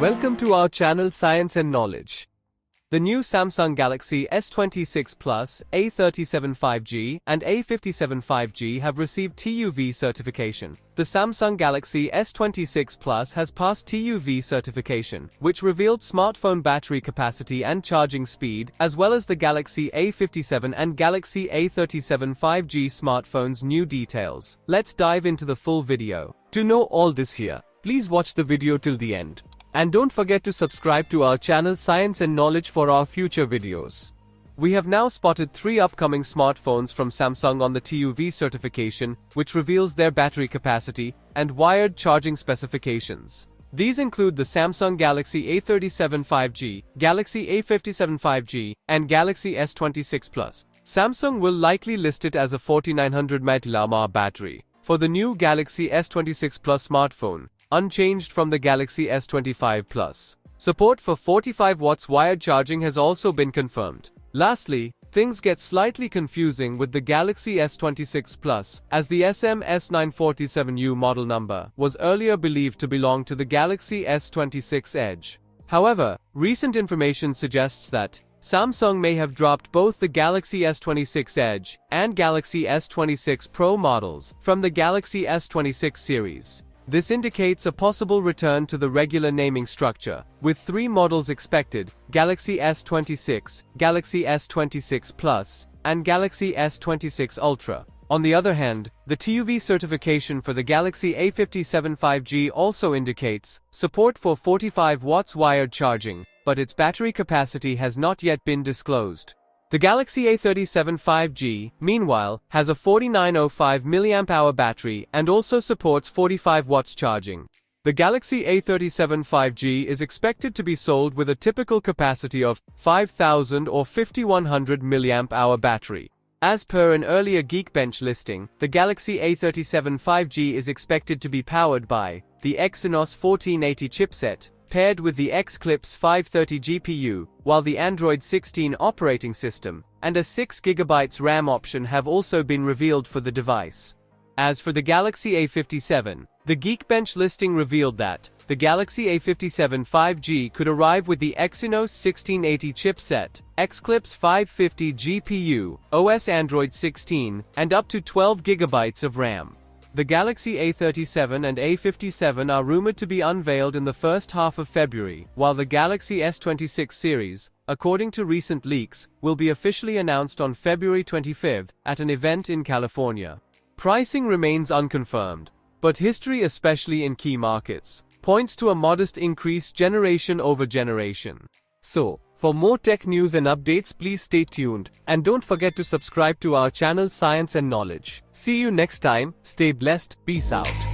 Welcome to our channel Science and Knowledge. The new Samsung Galaxy S26 Plus, A37 5G, and A57 5G have received TÜV certification. The Samsung Galaxy S26 Plus has passed TÜV certification, which revealed smartphone battery capacity and charging speed, as well as the Galaxy A57 and Galaxy A37 5G smartphones' new details. Let's dive into the full video. To know all this here, please watch the video till the end. And don't forget to subscribe to our channel Science and Knowledge for our future videos. We have now spotted 3 upcoming smartphones from Samsung on the TÜV certification, which reveals their battery capacity and wired charging specifications. These include the Samsung Galaxy A37 5G, Galaxy A57 5G, and Galaxy S26 Plus. Samsung will likely list it as a 4900 mAh battery for the new Galaxy S26 Plus smartphone, unchanged from the Galaxy S25 Plus. Support for 45 watts wired charging has also been confirmed. Lastly, things get slightly confusing with the Galaxy S26 Plus, as the SM-S947U model number was earlier believed to belong to the Galaxy S26 Edge. However, recent information suggests that Samsung may have dropped both the Galaxy S26 Edge and Galaxy S26 Pro models from the Galaxy S26 series. This indicates a possible return to the regular naming structure, with 3 models expected: Galaxy S26, Galaxy S26 Plus, and Galaxy S26 Ultra. On the other hand, the TÜV certification for the Galaxy A57 5G also indicates support for 45 watts wired charging, but its battery capacity has not yet been disclosed. The Galaxy A37 5G, meanwhile, has a 4905 mAh battery and also supports 45 watts charging. The Galaxy A37 5G is expected to be sold with a typical capacity of 5000 or 5100 mAh battery. As per an earlier Geekbench listing, the Galaxy A37 5G is expected to be powered by the Exynos 1480 chipset, paired with the Xclipse 530 GPU, while the Android 16 operating system and a 6GB RAM option have also been revealed for the device. As for the Galaxy A57, the Geekbench listing revealed that the Galaxy A57 5G could arrive with the Exynos 1680 chipset, Xclipse 550 GPU, OS Android 16, and up to 12GB of RAM. The Galaxy A37 and A57 are rumored to be unveiled in the first half of February, while the Galaxy S26 series, according to recent leaks, will be officially announced on February 25 at an event in California. Pricing remains unconfirmed, but history, especially in key markets, points to a modest increase generation over generation. So, for more tech news and updates, please stay tuned, and don't forget to subscribe to our channel Science and Knowledge. See you next time, stay blessed, peace out.